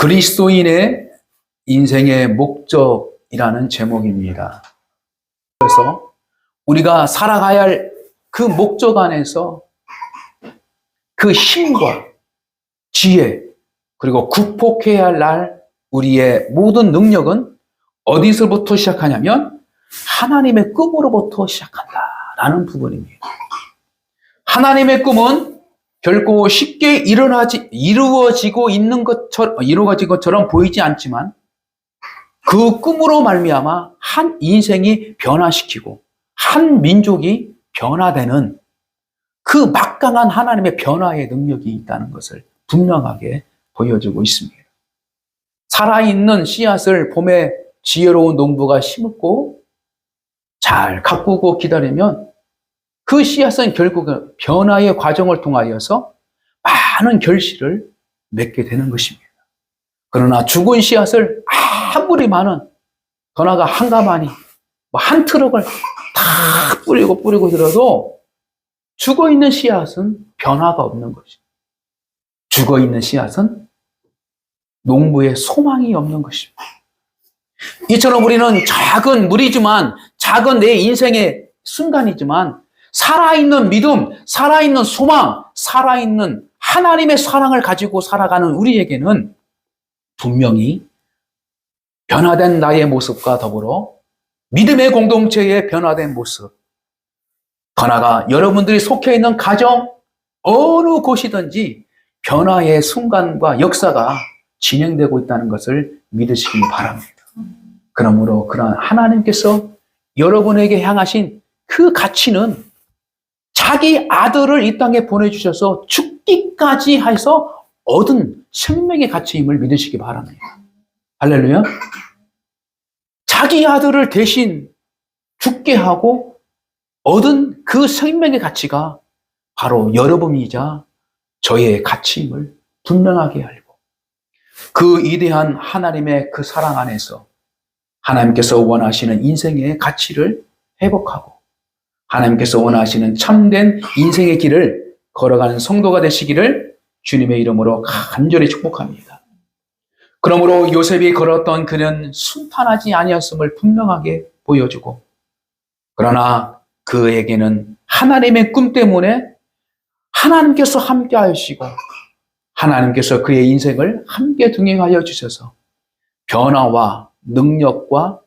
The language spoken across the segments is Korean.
그리스도인의 인생의 목적이라는 제목입니다. 그래서 우리가 살아가야 할 그 목적 안에서 그 힘과 지혜 그리고 극복해야 할 우리의 모든 능력은 어디서부터 시작하냐면 하나님의 꿈으로부터 시작한다라는 부분입니다. 하나님의 꿈은 결코 쉽게 이루어지고 있는 것처럼 보이지 않지만 그 꿈으로 말미암아 한 인생이 변화시키고 한 민족이 변화되는 그 막강한 하나님의 변화의 능력이 있다는 것을 분명하게 보여주고 있습니다. 살아있는 씨앗을 봄에 지혜로운 농부가 심고 잘 가꾸고 기다리면 그 씨앗은 결국은 변화의 과정을 통하여서 많은 결실을 맺게 되는 것입니다. 그러나 죽은 씨앗을 아무리 많은 변화가 한가마니 한 트럭을 다 뿌리고 들어도 죽어있는 씨앗은 변화가 없는 것입니다. 죽어있는 씨앗은 농부의 소망이 없는 것입니다. 이처럼 우리는 작은 무리지만 작은 내 인생의 순간이지만 살아있는 믿음, 살아있는 소망, 살아있는 하나님의 사랑을 가지고 살아가는 우리에게는 분명히 변화된 나의 모습과 더불어 믿음의 공동체의 변화된 모습, 변화가 여러분들이 속해 있는 가정, 어느 곳이든지 변화의 순간과 역사가 진행되고 있다는 것을 믿으시기 바랍니다. 그러므로 그러한 하나님께서 여러분에게 향하신 그 가치는 자기 아들을 이 땅에 보내주셔서 죽기까지 해서 얻은 생명의 가치임을 믿으시기 바랍니다. 할렐루야. 자기 아들을 대신 죽게 하고 얻은 그 생명의 가치가 바로 여러분이자 저의 가치임을 분명하게 알고 그 위대한 하나님의 그 사랑 안에서 하나님께서 원하시는 인생의 가치를 회복하고 하나님께서 원하시는 참된 인생의 길을 걸어가는 성도가 되시기를 주님의 이름으로 간절히 축복합니다. 그러므로 요셉이 걸었던 그는 순탄하지 아니었음을 분명하게 보여주고 그러나 그에게는 하나님의 꿈 때문에 하나님께서 함께 하시고 하나님께서 그의 인생을 함께 동행하여 주셔서 변화와 능력과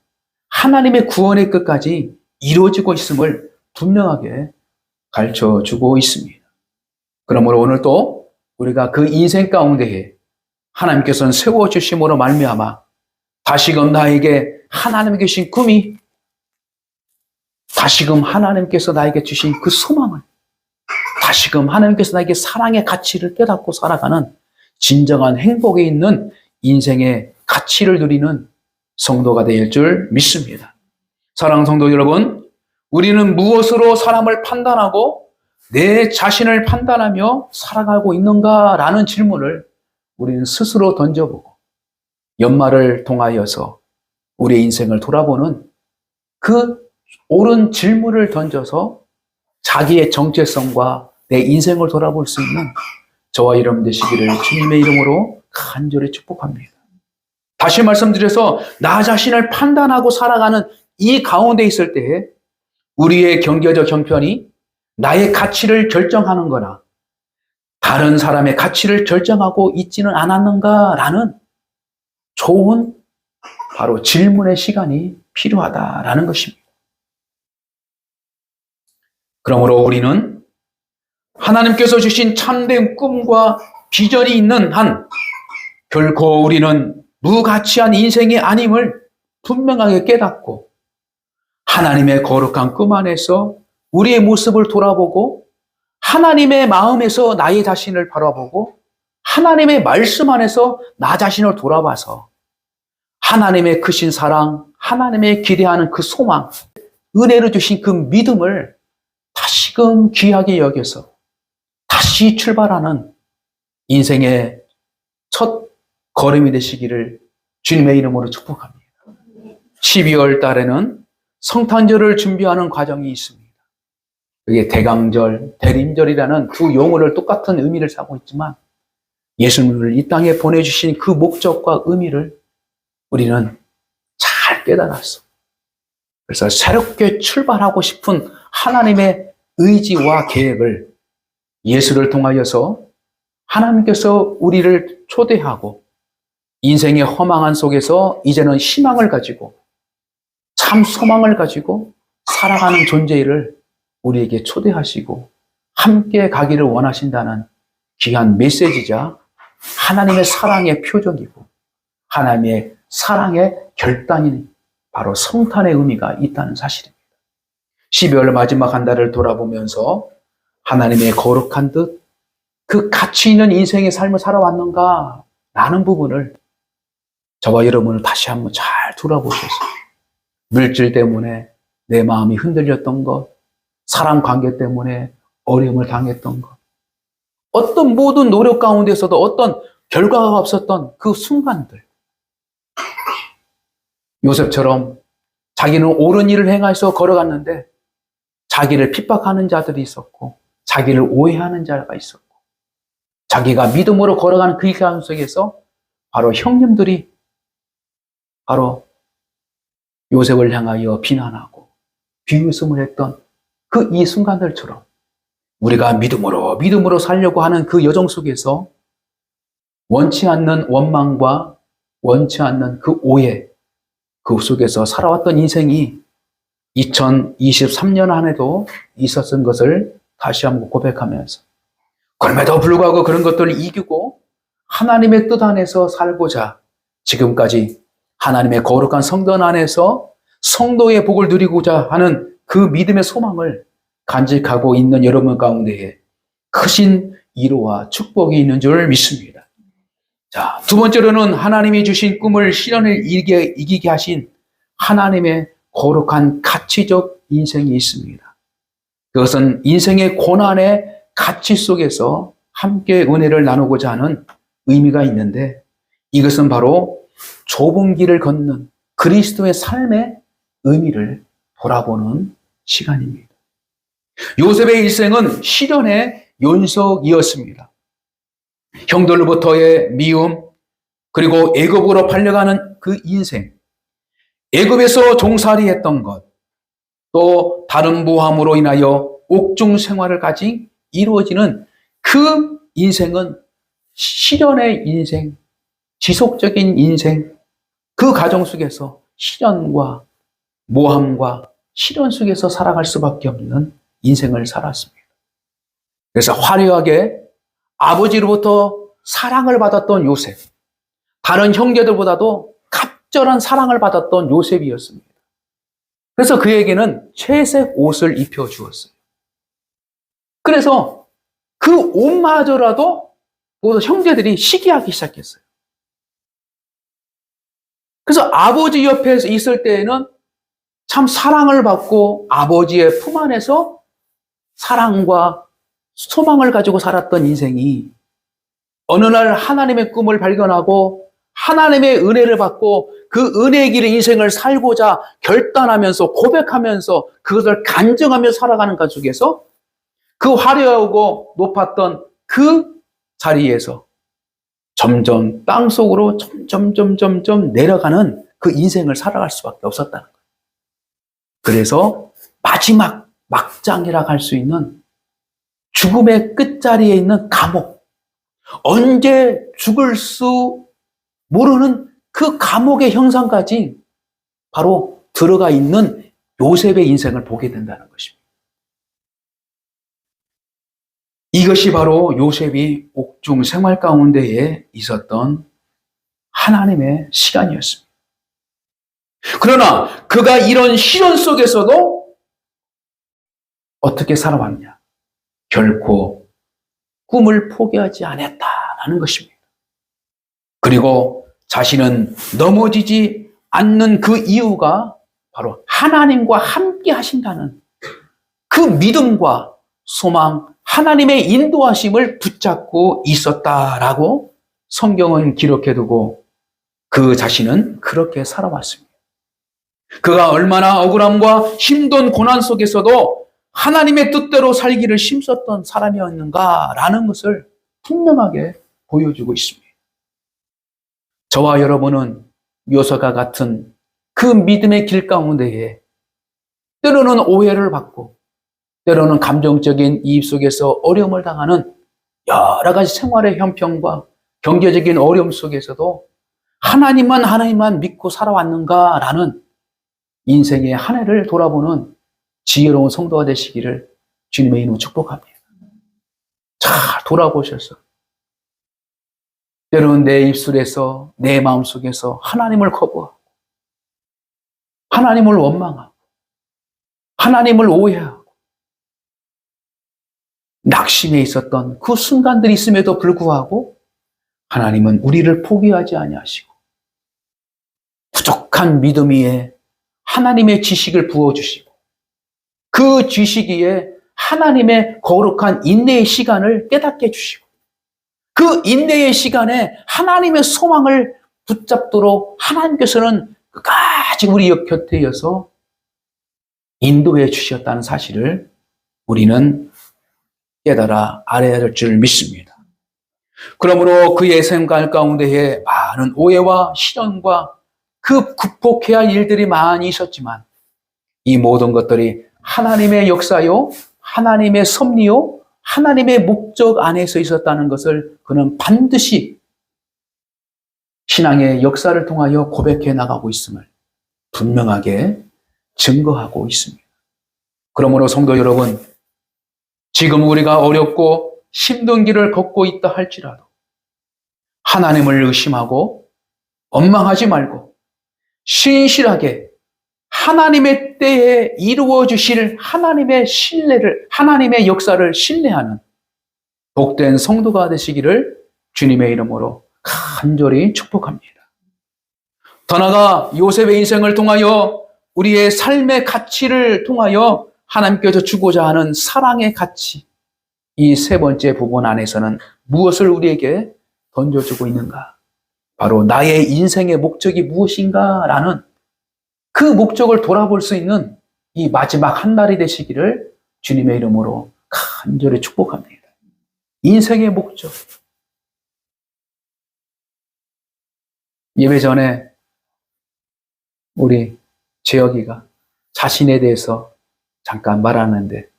하나님의 구원의 끝까지 이루어지고 있음을 분명하게 가르쳐주고 있습니다. 그러므로 오늘 또 우리가 그 인생 가운데에 하나님께서는 세워주심으로 말미암아 다시금 나에게 하나님께 주신 꿈이 다시금 하나님께서 나에게 주신 그 소망을 다시금 하나님께서 나에게 사랑의 가치를 깨닫고 살아가는 진정한 행복에 있는 인생의 가치를 누리는 성도가 될 줄 믿습니다. 사랑하는 성도 여러분, 우리는 무엇으로 사람을 판단하고 내 자신을 판단하며 살아가고 있는가라는 질문을 우리는 스스로 던져보고 연말을 통하여서 우리의 인생을 돌아보는 그 옳은 질문을 던져서 자기의 정체성과 내 인생을 돌아볼 수 있는 저와 여러분 되시기를 주님의 이름으로 간절히 축복합니다. 다시 말씀드려서 나 자신을 판단하고 살아가는 이 가운데 있을 때에 우리의 경제적 형편이 나의 가치를 결정하는 거나 다른 사람의 가치를 결정하고 있지는 않았는가라는 좋은 바로 질문의 시간이 필요하다라는 것입니다. 그러므로 우리는 하나님께서 주신 참된 꿈과 비전이 있는 한 결코 우리는 무가치한 인생이 아님을 분명하게 깨닫고 하나님의 거룩한 꿈 안에서 우리의 모습을 돌아보고 하나님의 마음에서 나의 자신을 바라보고 하나님의 말씀 안에서 나 자신을 돌아봐서 하나님의 크신 사랑, 하나님의 기대하는 그 소망, 은혜를 주신 그 믿음을 다시금 귀하게 여겨서 다시 출발하는 인생의 첫 걸음이 되시기를 주님의 이름으로 축복합니다. 12월 달에는 성탄절을 준비하는 과정이 있습니다. 그게 대강절, 대림절이라는 두 용어를 똑같은 의미를 사고 있지만 예수님을 이 땅에 보내주신 그 목적과 의미를 우리는 잘 깨달았어. 그래서 새롭게 출발하고 싶은 하나님의 의지와 계획을 예수를 통하여서 하나님께서 우리를 초대하고 인생의 허망한 속에서 이제는 희망을 가지고 참 소망을 가지고 살아가는 존재를 우리에게 초대하시고 함께 가기를 원하신다는 귀한 메시지자 하나님의 사랑의 표적이고 하나님의 사랑의 결단인 바로 성탄의 의미가 있다는 사실입니다. 12월 마지막 한 달을 돌아보면서 하나님의 거룩한 듯 그 가치 있는 인생의 삶을 살아왔는가 라는 부분을 저와 여러분을 다시 한번 잘 돌아보셔서 물질 때문에 내 마음이 흔들렸던 것, 사랑 관계 때문에 어려움을 당했던 것, 어떤 모든 노력 가운데서도 어떤 결과가 없었던 그 순간들, 요셉처럼 자기는 옳은 일을 행해서 걸어갔는데 자기를 핍박하는 자들이 있었고 자기를 오해하는 자가 있었고 자기가 믿음으로 걸어가는 그 길 속에서 바로 형님들이 바로 요셉을 향하여 비난하고 비웃음을 했던 그 이 순간들처럼 우리가 믿음으로 살려고 하는 그 여정 속에서 원치 않는 원망과 원치 않는 그 오해, 그 속에서 살아왔던 인생이 2023년 안에도 있었던 것을 다시 한번 고백하면서 그럼에도 불구하고 그런 것들을 이기고 하나님의 뜻 안에서 살고자 지금까지 하나님의 거룩한 성전 안에서 성도의 복을 누리고자 하는 그 믿음의 소망을 간직하고 있는 여러분 가운데에 크신 위로와 축복이 있는 줄 믿습니다. 자, 두 번째로는 하나님이 주신 꿈을 실현을 이기게 하신 하나님의 거룩한 가치적 인생이 있습니다. 그것은 인생의 고난의 가치 속에서 함께 은혜를 나누고자 하는 의미가 있는데 이것은 바로 좁은 길을 걷는 그리스도의 삶의 의미를 돌아보는 시간입니다. 요셉의 일생은 시련의 연속이었습니다. 형들로부터의 미움, 그리고 애굽으로 팔려가는 그 인생, 애굽에서 종살이했던 것, 또 다른 모함으로 인하여 옥중 생활을까지 이루어지는 그 인생은 시련의 인생, 지속적인 인생, 그 과정 속에서 시련과 모함과 시련 속에서 살아갈 수밖에 없는 인생을 살았습니다. 그래서 화려하게 아버지로부터 사랑을 받았던 요셉, 다른 형제들보다도 갑절한 사랑을 받았던 요셉이었습니다. 그래서 그에게는 채색 옷을 입혀주었어요. 그래서 그 옷마저라도 모두 형제들이 시기하기 시작했어요. 그래서 아버지 옆에 있을 때에는 참 사랑을 받고 아버지의 품 안에서 사랑과 소망을 가지고 살았던 인생이 어느 날 하나님의 꿈을 발견하고 하나님의 은혜를 받고 그 은혜의 길의 인생을 살고자 결단하면서 고백하면서 그것을 간증하며 살아가는 것 속에서 그 화려하고 높았던 그 자리에서 점점 땅속으로 점점 내려가는 그 인생을 살아갈 수밖에 없었다는 거예요. 그래서 마지막 막장이라고 할 수 있는 죽음의 끝자리에 있는 감옥, 언제 죽을 수 모르는 그 감옥의 형상까지 바로 들어가 있는 요셉의 인생을 보게 된다는 것입니다. 이것이 바로 요셉이 옥중 생활 가운데에 있었던 하나님의 시간이었습니다. 그러나 그가 이런 시련 속에서도 어떻게 살아왔냐? 결코 꿈을 포기하지 않았다는 것입니다. 그리고 자신은 넘어지지 않는 그 이유가 바로 하나님과 함께 하신다는 그 믿음과 소망, 하나님의 인도하심을 붙잡고 있었다라고 성경은 기록해두고 그 자신은 그렇게 살아왔습니다. 그가 얼마나 억울함과 힘든 고난 속에서도 하나님의 뜻대로 살기를 힘썼던 사람이었는가라는 것을 분명하게 보여주고 있습니다. 저와 여러분은 요셉과 같은 그 믿음의 길 가운데에 때로는 오해를 받고 때로는 감정적인 이입 속에서 어려움을 당하는 여러 가지 생활의 형편과 경제적인 어려움 속에서도 하나님만 믿고 살아왔는가라는 인생의 한 해를 돌아보는 지혜로운 성도가 되시기를 주님의 이름으로 축복합니다. 잘 돌아보셔서 때로는 내 입술에서 내 마음속에서 하나님을 거부하고 하나님을 원망하고 하나님을 오해하고 낙심해 있었던 그 순간들이 있음에도 불구하고 하나님은 우리를 포기하지 아니하시고 부족한 믿음 위에 하나님의 지식을 부어주시고 그 지식 위에 하나님의 거룩한 인내의 시간을 깨닫게 해주시고 그 인내의 시간에 하나님의 소망을 붙잡도록 하나님께서는 끝까지 우리 곁에 이어서 인도해 주셨다는 사실을 우리는 깨달아 알아야 될 줄 믿습니다. 그러므로 그의 생활 가운데에 많은 오해와 시련과 그 극복해야 할 일들이 많이 있었지만 이 모든 것들이 하나님의 역사요, 하나님의 섭리요, 하나님의 목적 안에서 있었다는 것을 그는 반드시 신앙의 역사를 통하여 고백해 나가고 있음을 분명하게 증거하고 있습니다. 그러므로 성도 여러분, 지금 우리가 어렵고 힘든 길을 걷고 있다 할지라도 하나님을 의심하고 원망하지 말고 신실하게 하나님의 때에 이루어 주실 하나님의 신뢰를, 하나님의 역사를 신뢰하는 복된 성도가 되시기를 주님의 이름으로 간절히 축복합니다. 더 나아가 요셉의 인생을 통하여 우리의 삶의 가치를 통하여 하나님께서 주고자 하는 사랑의 가치, 이 세 번째 부분 안에서는 무엇을 우리에게 던져주고 있는가? 바로 나의 인생의 목적이 무엇인가? 라는 그 목적을 돌아볼 수 있는 이 마지막 한 날이 되시기를 주님의 이름으로 간절히 축복합니다. 인생의 목적. 예배 전에 우리 재혁이가 자신에 대해서 잠깐 말하는데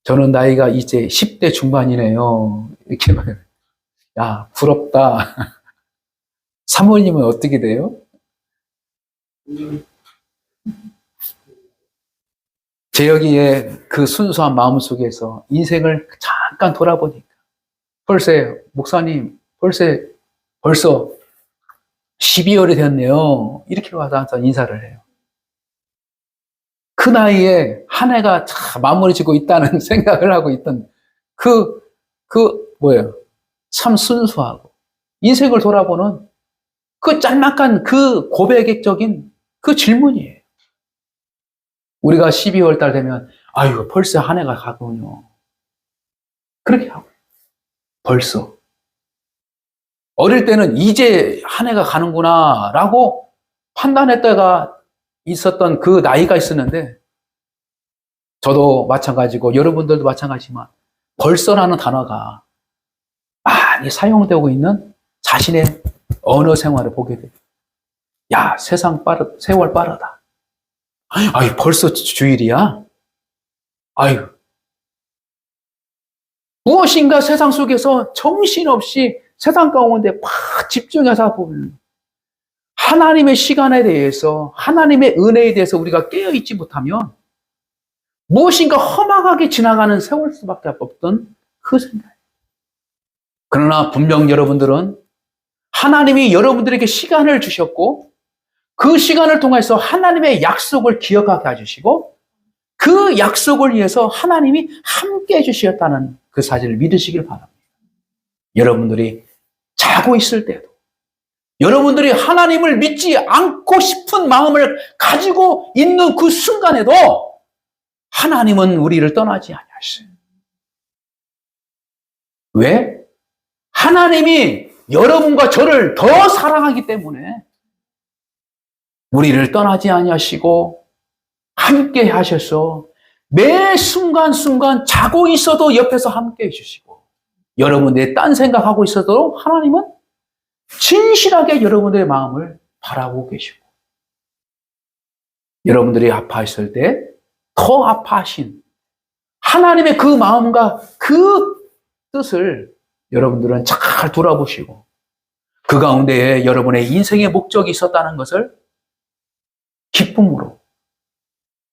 저는 나이가 이제 10대 중반이네요. 이렇게 말해요. 야, 부럽다. 사모님은 어떻게 돼요? 재혁이의 그 순수한 마음 속에서 인생을 잠깐 돌아보니까 벌써 목사님 벌써 12월이 됐네요. 이렇게 와서 항상 인사를 해요. 그 나이에 한 해가 마무리 지고 있다는 생각을 하고 있던 참 순수하고 인생을 돌아보는 그 짤막한 그 고백적인 그 질문이에요. 우리가 12월 달 되면 아이고 벌써 한 해가 가군요. 그렇게 하고 벌써 어릴 때는 이제 한 해가 가는구나 라고 판단했다가 있었던 그 나이가 있었는데 저도 마찬가지고 여러분들도 마찬가지지만 벌써라는 단어가 많이 사용되고 있는 자신의 언어 생활을 보게 돼요. 야, 세월 빠르다. 아이, 벌써 주일이야? 아유. 무엇인가 세상 속에서 정신없이 세상 가운데 막 집중해서 보면 하나님의 시간에 대해서, 하나님의 은혜에 대해서 우리가 깨어있지 못하면 무엇인가 허망하게 지나가는 세월 수밖에 없던 그 생각. 그러나 분명 여러분들은 하나님이 여러분들에게 시간을 주셨고 그 시간을 통해서 하나님의 약속을 기억하게 해주시고 그 약속을 위해서 하나님이 함께 해주셨다는 그 사실을 믿으시길 바랍니다. 여러분들이 자고 있을 때도 여러분들이 하나님을 믿지 않고 싶은 마음을 가지고 있는 그 순간에도 하나님은 우리를 떠나지 아니하시어요. 왜? 하나님이 여러분과 저를 더 사랑하기 때문에 우리를 떠나지 아니하시고 함께 하셔서 매 순간순간 자고 있어도 옆에서 함께 해주시고 여러분들이 딴 생각하고 있어도 하나님은 진실하게 여러분들의 마음을 바라보고 계시고, 여러분들이 아파했을 때 더 아파하신 하나님의 그 마음과 그 뜻을 여러분들은 잘 돌아보시고, 그 가운데에 여러분의 인생의 목적이 있었다는 것을 기쁨으로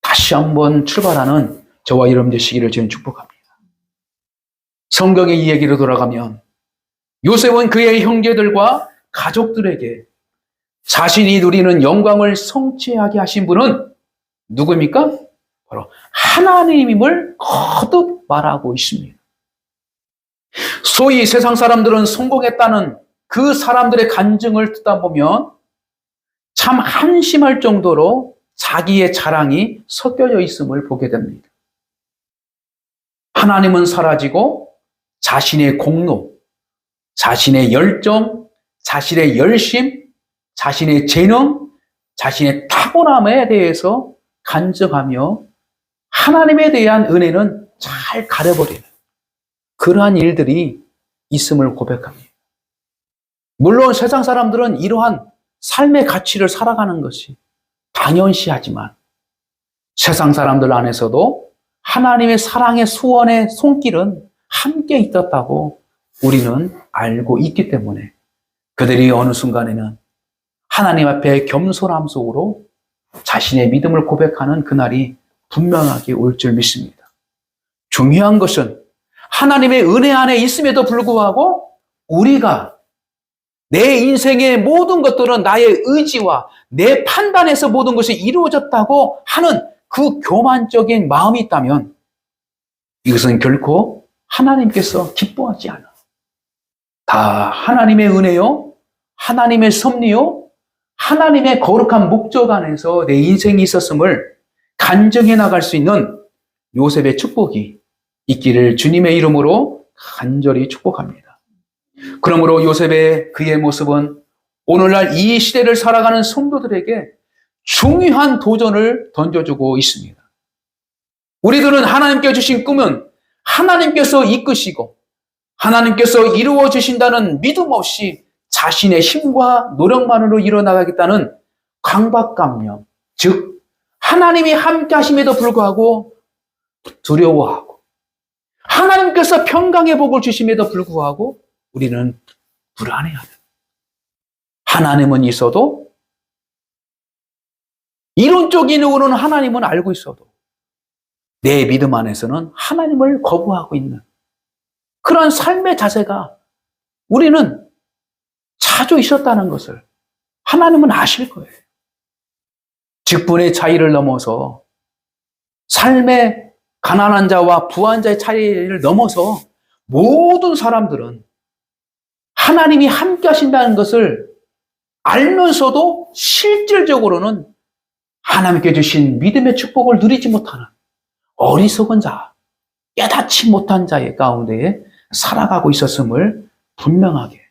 다시 한번 출발하는 저와 여러분 되시기를 지금 축복합니다. 성경의 이야기로 돌아가면 요셉은 그의 형제들과 가족들에게 자신이 누리는 영광을 성취하게 하신 분은 누구입니까? 바로 하나님임을 거듭 말하고 있습니다. 소위 세상 사람들은 성공했다는 그 사람들의 간증을 듣다 보면 참 한심할 정도로 자기의 자랑이 섞여져 있음을 보게 됩니다. 하나님은 사라지고 자신의 공로, 자신의 열정, 자신의 열심, 자신의 재능, 자신의 타고남에 대해서 간증하며 하나님에 대한 은혜는 잘 가려버리는 그러한 일들이 있음을 고백합니다. 물론 세상 사람들은 이러한 삶의 가치를 살아가는 것이 당연시하지만 세상 사람들 안에서도 하나님의 사랑의 수원의 손길은 함께 있었다고 우리는 알고 있기 때문에 그들이 어느 순간에는 하나님 앞에 겸손함 속으로 자신의 믿음을 고백하는 그날이 분명하게 올 줄 믿습니다. 중요한 것은 하나님의 은혜 안에 있음에도 불구하고 우리가 내 인생의 모든 것들은 나의 의지와 내 판단에서 모든 것이 이루어졌다고 하는 그 교만적인 마음이 있다면 이것은 결코 하나님께서 기뻐하지 않아. 다 하나님의 은혜요, 하나님의 섭리요, 하나님의 거룩한 목적 안에서 내 인생이 있었음을 간증해 나갈 수 있는 요셉의 축복이 있기를 주님의 이름으로 간절히 축복합니다. 그러므로 요셉의 그의 모습은 오늘날 이 시대를 살아가는 성도들에게 중요한 도전을 던져주고 있습니다. 우리들은 하나님께 주신 꿈은 하나님께서 이끄시고 하나님께서 이루어 주신다는 믿음 없이 자신의 힘과 노력만으로 이뤄나가겠다는 강박감명, 즉 하나님이 함께 하심에도 불구하고 두려워하고 하나님께서 평강의 복을 주심에도 불구하고 우리는 불안해하는, 하나님은 있어도 이론적인으로는 하나님은 알고 있어도 내 믿음 안에서는 하나님을 거부하고 있는 그런 삶의 자세가 우리는 자주 있었다는 것을 하나님은 아실 거예요. 직분의 차이를 넘어서 삶의 가난한 자와 부한 자의 차이를 넘어서 모든 사람들은 하나님이 함께 하신다는 것을 알면서도 실질적으로는 하나님께 주신 믿음의 축복을 누리지 못하는 어리석은 자, 깨닫지 못한 자의 가운데에 살아가고 있었음을 분명하게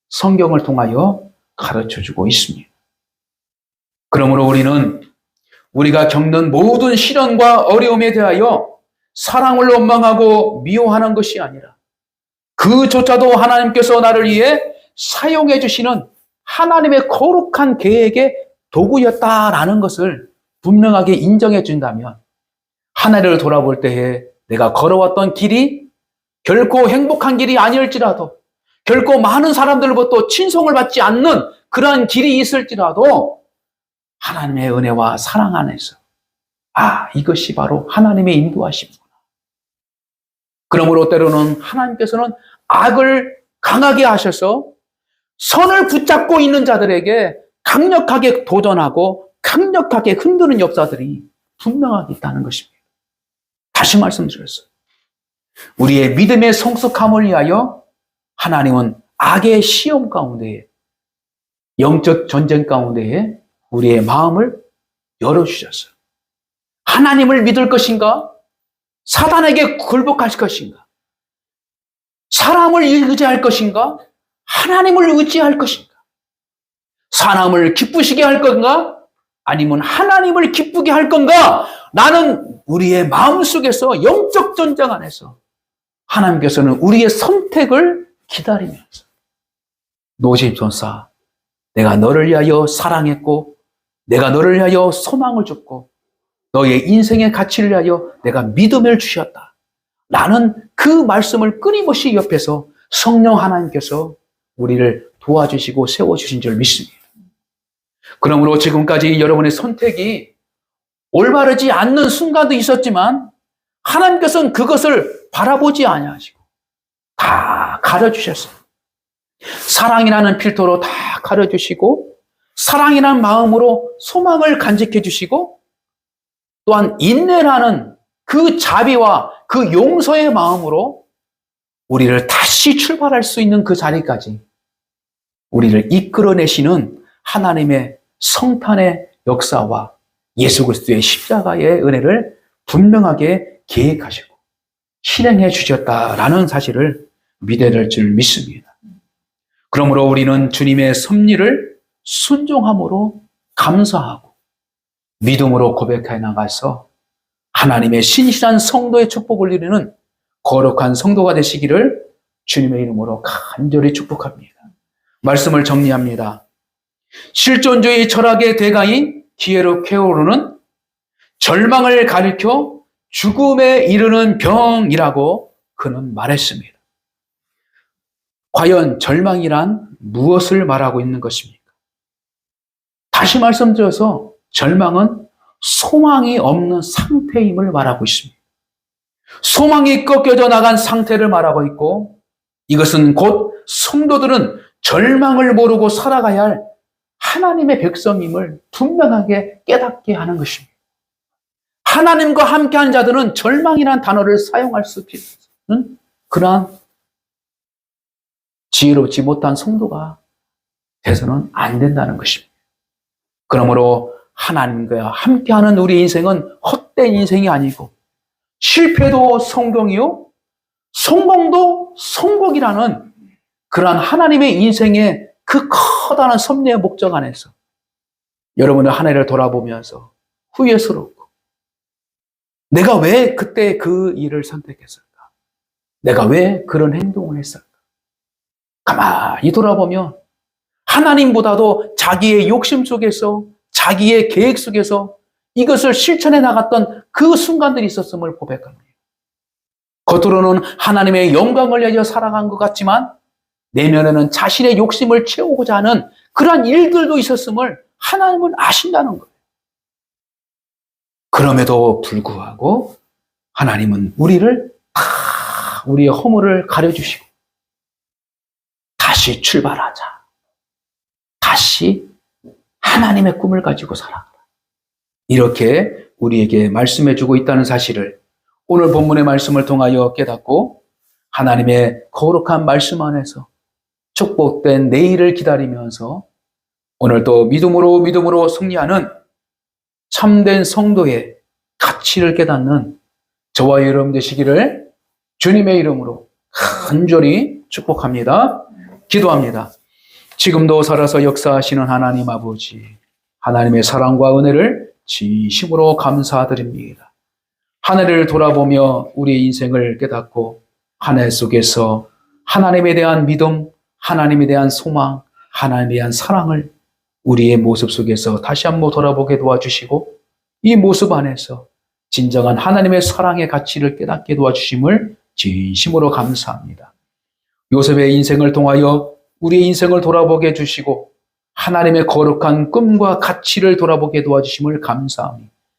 성경을 통하여 가르쳐주고 있습니다. 그러므로 우리는 우리가 겪는 모든 시련과 어려움에 대하여 사랑을 원망하고 미워하는 것이 아니라 그조차도 하나님께서 나를 위해 사용해 주시는 하나님의 거룩한 계획의 도구였다라는 것을 분명하게 인정해 준다면 하나님을 돌아볼 때에 내가 걸어왔던 길이 결코 행복한 길이 아닐지라도 결코 많은 사람들로부터 친송을 받지 않는 그러한 길이 있을지라도 하나님의 은혜와 사랑 안에서 이것이 바로 하나님의 인도하심이구나. 그러므로 때로는 하나님께서는 악을 강하게 하셔서 선을 붙잡고 있는 자들에게 강력하게 도전하고 강력하게 흔드는 역사들이 분명하게 있다는 것입니다. 다시 말씀드렸어요. 우리의 믿음의 성숙함을 위하여 하나님은 악의 시험 가운데에 영적 전쟁 가운데에 우리의 마음을 열어주셨어요. 하나님을 믿을 것인가? 사단에게 굴복할 것인가? 사람을 의지할 것인가? 하나님을 의지할 것인가? 사람을 기쁘시게 할 건가? 아니면 하나님을 기쁘게 할 건가? 나는 우리의 마음속에서 영적 전쟁 안에서 하나님께서는 우리의 선택을 기다리면서 노심손사 내가 너를 위하여 사랑했고 내가 너를 위하여 소망을 줬고 너의 인생의 가치를 위하여 내가 믿음을 주셨다. 라는 그 말씀을 끊임없이 옆에서 성령 하나님께서 우리를 도와주시고 세워주신 줄 믿습니다. 그러므로 지금까지 여러분의 선택이 올바르지 않는 순간도 있었지만 하나님께서는 그것을 바라보지 아니하시고 다 가려주셨어요. 사랑이라는 필터로 다 가려주시고 사랑이라는 마음으로 소망을 간직해 주시고 또한 인내라는 그 자비와 그 용서의 마음으로 우리를 다시 출발할 수 있는 그 자리까지 우리를 이끌어내시는 하나님의 성탄의 역사와 예수 그리스도의 십자가의 은혜를 분명하게 계획하시고 실행해 주셨다라는 사실을 믿어야 될 줄 믿습니다. 그러므로 우리는 주님의 섭리를 순종함으로 감사하고 믿음으로 고백해 나가서 하나님의 신실한 성도의 축복을 누리는 거룩한 성도가 되시기를 주님의 이름으로 간절히 축복합니다. 말씀을 정리합니다. 실존주의 철학의 대가인 기에르 케오르는 절망을 가리켜 죽음에 이르는 병이라고 그는 말했습니다. 과연 절망이란 무엇을 말하고 있는 것입니까? 다시 말씀드려서 절망은 소망이 없는 상태임을 말하고 있습니다. 소망이 꺾여져 나간 상태를 말하고 있고 이것은 곧 성도들은 절망을 모르고 살아가야 할 하나님의 백성임을 분명하게 깨닫게 하는 것입니다. 하나님과 함께한 자들은 절망이라는 단어를 사용할 수 없는 그러한 지혜롭지 못한 성도가 돼서는 안 된다는 것입니다. 그러므로 하나님과 함께하는 우리 인생은 헛된 인생이 아니고 실패도 성공이요 성공도 성공이라는 그러한 하나님의 인생의 그 커다란 섭리의 목적 안에서 여러분의 한 해를 돌아보면서 후회스럽고 내가 왜 그때 그 일을 선택했을까? 내가 왜 그런 행동을 했을까? 가만히 돌아보면 하나님보다도 자기의 욕심 속에서 자기의 계획 속에서 이것을 실천해 나갔던 그 순간들이 있었음을 고백합니다. 겉으로는 하나님의 영광을 위하여 살아간 것 같지만 내면에는 자신의 욕심을 채우고자 하는 그러한 일들도 있었음을 하나님은 아신다는 거예요. 그럼에도 불구하고 하나님은 우리를 다 우리의 허물을 가려주시고 다시 출발하자. 다시 하나님의 꿈을 가지고 살아가라. 이렇게 우리에게 말씀해주고 있다는 사실을 오늘 본문의 말씀을 통하여 깨닫고 하나님의 거룩한 말씀 안에서 축복된 내일을 기다리면서 오늘도 믿음으로 승리하는 참된 성도의 가치를 깨닫는 저와 여러분 되시기를 주님의 이름으로 간절히 축복합니다. 기도합니다. 지금도 살아서 역사하시는 하나님 아버지, 하나님의 사랑과 은혜를 진심으로 감사드립니다. 한 해를 돌아보며 우리의 인생을 깨닫고 한 해 속에서 하나님에 대한 믿음, 하나님에 대한 소망, 하나님에 대한 사랑을 우리의 모습 속에서 다시 한번 돌아보게 도와주시고 이 모습 안에서 진정한 하나님의 사랑의 가치를 깨닫게 도와주심을 진심으로 감사합니다. 요셉의 인생을 통하여 우리의 인생을 돌아보게 해주시고 하나님의 거룩한 꿈과 가치를 돌아보게 도와주심을 감사합니다.